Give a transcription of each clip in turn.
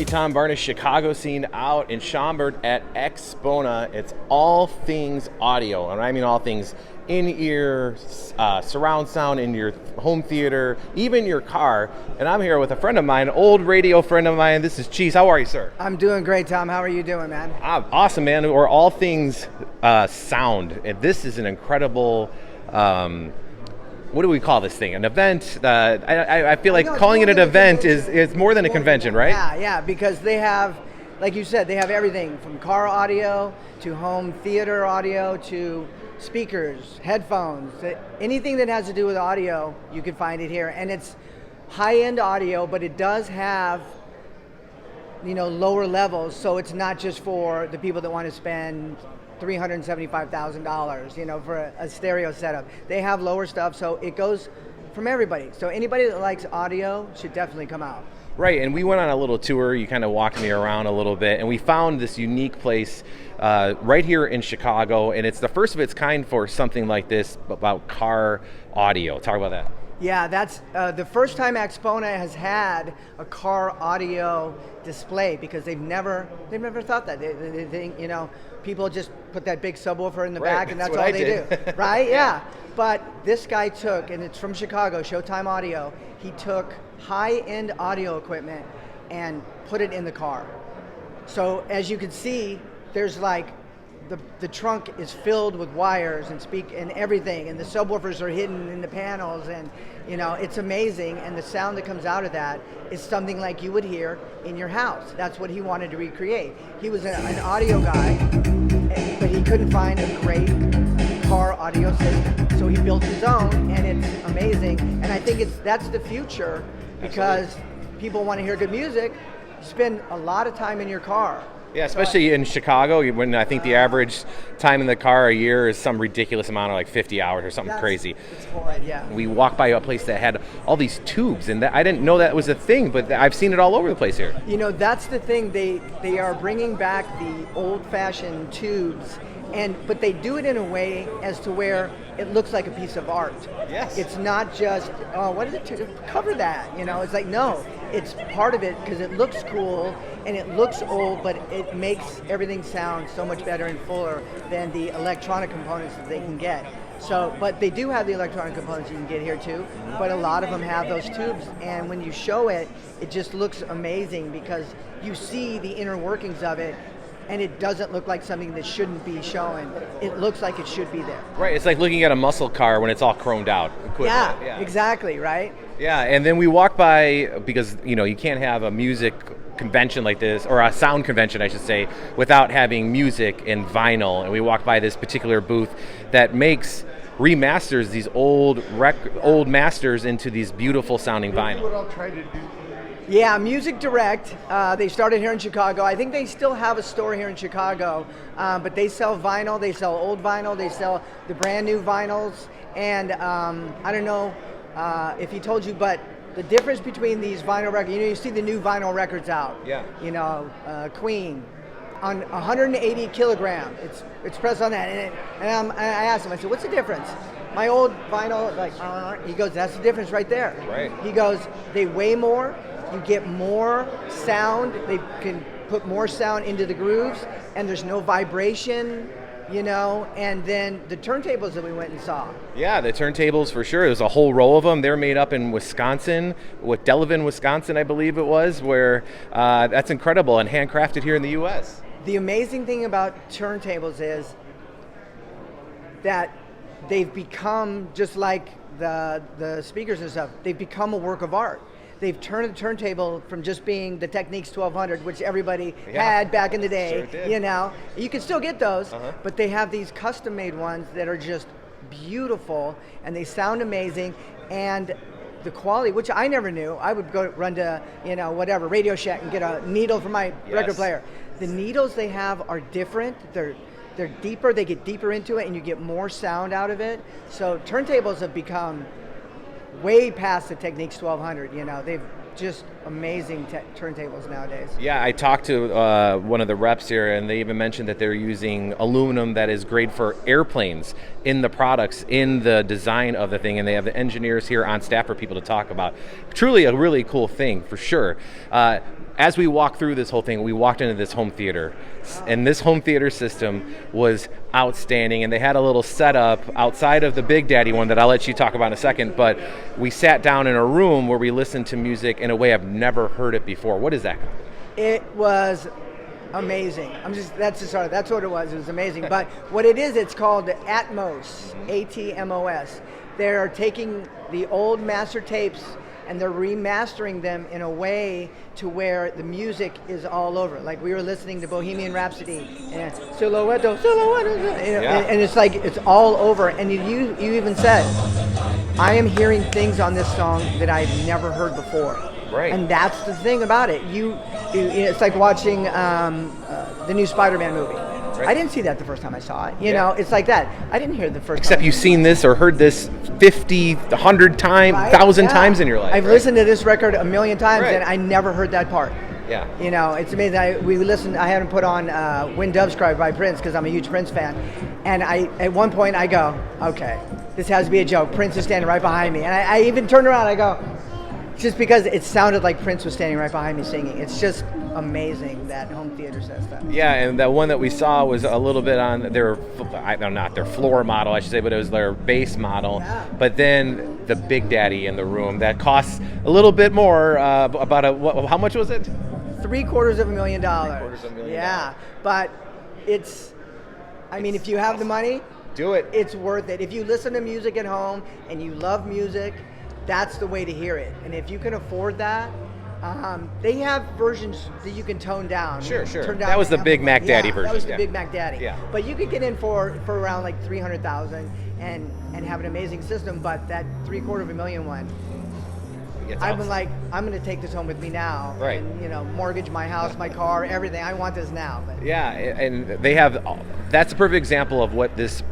everybody, Tom Barnish, Chicago scene out in Schaumburg at AXPONA. It's all things audio, and I mean all things in-ear, surround sound in your home theater, even your car. And I'm here with a friend of mine, an old radio friend of mine. This is Cheese. How are you, sir? I'm doing great, Tom. How are you doing, man? Awesome, man. We're all things sound, and this is an incredible. What do we call this thing? An event? I feel like calling it an event is more than a convention, right? Yeah, because they have, like you said, they have everything from car audio to home theater audio to speakers, headphones, anything that has to do with audio, you can find it here. And it's high-end audio, but it does have, lower levels, so it's not just for the people that want to spend $375,000, for a stereo setup. They have lower stuff, so it goes from everybody. So anybody that likes audio should definitely come out. Right, and we went on a little tour. You kind of walked me around a little bit, and we found this unique place right here in Chicago, and it's the first of its kind for something like this about car audio. Talk about that. Yeah, that's the first time AXPONA has had a car audio display, because they've never thought that. They think, people just put that big subwoofer in the back and that's all they do. Right? Yeah. But this guy took, and it's from Chicago, Showtime Audio, he took high-end audio equipment and put it in the car. So as you can see, there's like, the trunk is filled with wires and everything, and the subwoofers are hidden in the panels, and it's amazing. And the sound that comes out of that is something like you would hear in your house. That's what he wanted to recreate. He was an audio guy, but he couldn't find a great car audio system, so he built his own, and it's amazing. And I think that's the future, because people want to hear good music. You spend a lot of time in your car. Yeah, especially in Chicago, when I think the average time in the car a year is some ridiculous amount of like 50 hours or something crazy. It's horrid, yeah. We walked by a place that had all these tubes, and I didn't know that was a thing, but I've seen it all over the place here. That's the thing. They are bringing back the old-fashioned tubes, but they do it in a way as to where it looks like a piece of art. Yes. It's not just, what is it to cover that? It's like, no, it's part of it because it looks cool and it looks old, but it makes everything sound so much better and fuller than the electronic components that they can get. So, but they do have the electronic components you can get here too, but a lot of them have those tubes, and when you show it, it just looks amazing because you see the inner workings of it, and it doesn't look like something that shouldn't be shown. It looks like it should be there. Right, it's like looking at a muscle car when it's all chromed out. Yeah, exactly, right? Yeah, and then we walk by, because you can't have a music convention like this, or a sound convention I should say, without having music and vinyl. And we walk by this particular booth that remasters these old masters into these beautiful sounding vinyl. What I'll try to do. Yeah, Music Direct. They started here in Chicago. I think they still have a store here in Chicago, but they sell vinyl, they sell old vinyl, they sell the brand new vinyls, and I don't know if he told you, but the difference between these vinyl records, you see the new vinyl records out. Yeah. Queen, on 180 kilogram, it's pressed on that, and I asked him, I said, what's the difference? My old vinyl, he goes, that's the difference right there. Right. He goes, they weigh more, you get more sound, they can put more sound into the grooves, and there's no vibration, and then the turntables that we went and saw. Yeah, the turntables for sure. There's a whole row of them. They're made up in Wisconsin, Delavan, Wisconsin, I believe it was, where that's incredible, and handcrafted here in the U.S. The amazing thing about turntables is that they've become, just like the speakers and stuff, they've become a work of art. They've turned the turntable from just being the Technics 1200, which everybody had back in the day. Sure did. You can still get those, but they have these custom-made ones that are just beautiful, and they sound amazing, and the quality, which I never knew. I would run to Radio Shack and get a needle for my record player. The needles they have are different. They're deeper. They get deeper into it, and you get more sound out of it. So turntables have become way past the Technics 1200. They've just amazing turntables nowadays. Yeah, I talked to one of the reps here, and they even mentioned that they're using aluminum that is great for airplanes in the products, in the design of the thing, and they have the engineers here on staff for people to talk about. Truly a really cool thing, for sure. as we walked through this whole thing, we walked into this home theater, and this home theater system was outstanding, and they had a little setup outside of the Big Daddy one that I'll let you talk about in a second, but we sat down in a room where we listened to music in a way I've never heard it before. What is that? It was amazing. That's what it was. It was amazing. But what it is, it's called Atmos, ATMOS. They're taking the old master tapes and they're remastering them in a way to where the music is all over. Like we were listening to Bohemian Rhapsody and Silhouette, and it's like it's all over. And you even said, I am hearing things on this song that I've never heard before. Right. And that's the thing about it. It's like watching the new Spider-Man movie. Right. I didn't see that the first time I saw it. You know, it's like that. I didn't hear it the first time. Except you've seen this or heard this 50, 100 times, 1,000 times in your life. I've listened to this record a million times, Right. and I never heard that part. Yeah. You know, it's amazing. I haven't put on When Doves Cry by Prince because I'm a huge Prince fan. And at one point I go, okay, this has to be a joke. Prince is standing right behind me. And I even turned around, I go, just because it sounded like Prince was standing right behind me singing. It's just amazing that home theater says that. Yeah, and that one that we saw was a little bit on their floor model, I should say, but it was their base model. Yeah. But then the Big Daddy in the room that costs a little bit more. How much was it? $750,000. $750,000. Yeah, but if you have the money, do it. It's worth it. If you listen to music at home and you love music, that's the way to hear it. And if you can afford that, they have versions that you can tone down. Sure. Turn down That was the Big Mac Daddy version. That was the Big Mac Daddy. Yeah. But you could get in for around like $300,000 and have an amazing system. But that $750,000 one, I've been like, I'm going to take this home with me now. Right. And mortgage my house, my car, everything. I want this now. But yeah, and they have. That's a perfect example of what this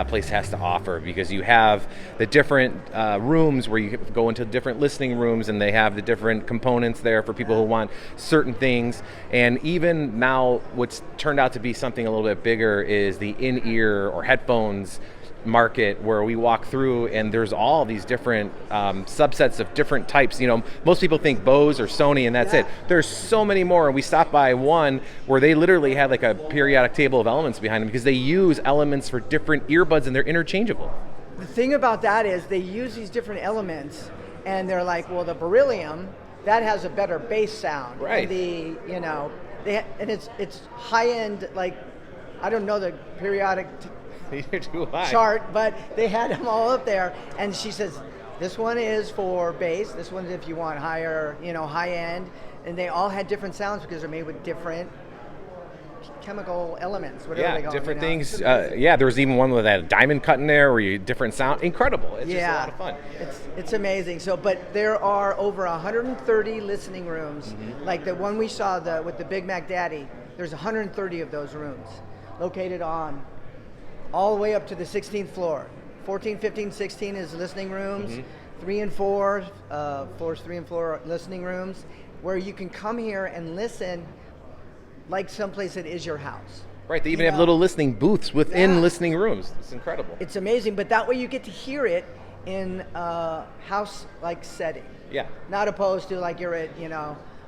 place has to offer, because you have the different rooms where you go into different listening rooms, and they have the different components there for people who want certain things. And even now, what's turned out to be something a little bit bigger is the in-ear or headphones market, where we walk through and there's all these different subsets of different types. Most people think Bose or Sony and that's it. There's so many more, and we stopped by one where they literally had like a periodic table of elements behind them because they use elements for different earbuds and they're interchangeable. The thing about that is they use these different elements and they're like, well, the beryllium, that has a better bass sound. Right. And it's high end, like, I don't know the periodic You're too high. chart, but they had them all up there. And she says, this one is for bass, this one's if you want higher, high end. And they all had different sounds because they're made with different chemical elements, whatever they call different them. things. There was even one with that diamond cut in there where you different sound. Incredible. It's just a lot of fun. It's amazing. So, but there are over 130 listening rooms. Like the one we saw with the Big Mac Daddy, there's 130 of those rooms located on all the way up to the 16th floor. 14, 15, 16 is listening rooms. 3 and 4, floors 3 and 4 listening rooms, where you can come here and listen like someplace that is your house. Right, they even have little listening booths within listening rooms. It's incredible. It's amazing, but that way you get to hear it in a house-like setting. Yeah. Not opposed to like you're at,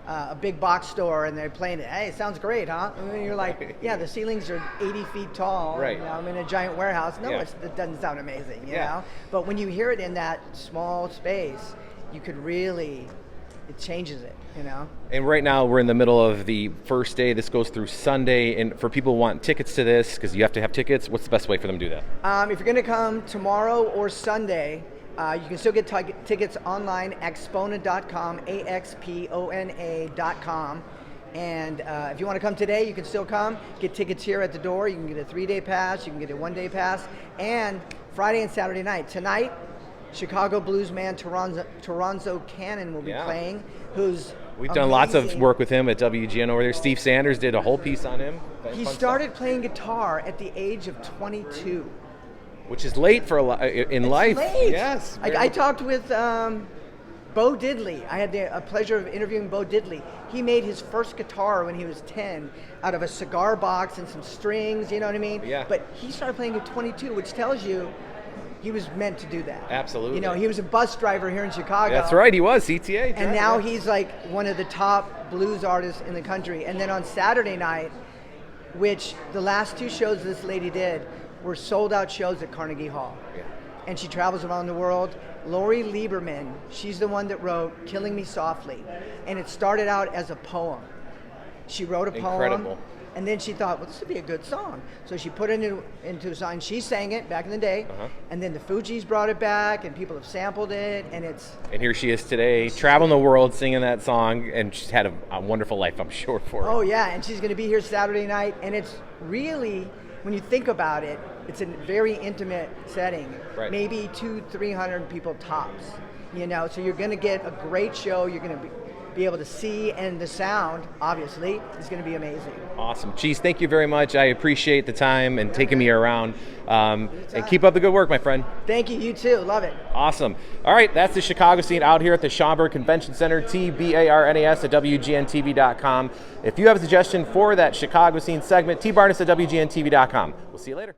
a big box store and they're playing it. Hey, it sounds great, huh? And you're like, yeah, the ceilings are 80 feet tall. Right. I'm in a giant warehouse. No, it doesn't sound amazing, you know? But when you hear it in that small space, you could really, it changes it, And right now we're in the middle of the first day. This goes through Sunday. And for people who want tickets to this, because you have to have tickets, what's the best way for them to do that? If you're going to come tomorrow or Sunday, you can still get tickets online, AXPONA.com, AXPONA.com. And if you want to come today, you can still come. Get tickets here at the door. You can get a 3-day pass. You can get a 1-day pass. And Friday and Saturday night. Tonight, Chicago blues man Toronzo Cannon will be playing, who's We've done lots of work with him at WGN over there. Steve Sanders did a whole piece on him. He started playing guitar at the age of 22. Which is late for in life. Late. Yes. I talked with Bo Diddley. I had the pleasure of interviewing Bo Diddley. He made his first guitar when he was 10 out of a cigar box and some strings, you know what I mean? Yeah. But he started playing at 22, which tells you he was meant to do that. Absolutely. You know, he was a bus driver here in Chicago. That's right, he was, CTA. And now he's like one of the top blues artists in the country. And then on Saturday night, which the last 2 shows this lady did were sold out shows at Carnegie Hall. Yeah. And she travels around the world. Lori Lieberman, she's the one that wrote Killing Me Softly. And it started out as a poem. She wrote a Incredible. poem, and then she thought, well, this would be a good song. So she put it into a song. She sang it back in the day, and then the Fugees brought it back, and people have sampled it, and it's... And here she is today, traveling the world, singing that song, and she's had a wonderful life, I'm sure, for her. Oh, yeah, and she's going to be here Saturday night, and it's really, when you think about it, it's a very intimate setting. Right. Maybe 200-300 people tops, you know, so you're going to get a great show. You're going to be able to see, and the sound, obviously, is going to be amazing. Awesome. Cheese, thank you very much. I appreciate the time and taking me around. And keep up the good work, my friend. Thank you. You too. Love it. Awesome. All right, that's the Chicago scene out here at the Schaumburg Convention Center, TBARNAS at WGNTV.com. If you have a suggestion for that Chicago scene segment, tbarnes at WGNTV.com. We'll see you later.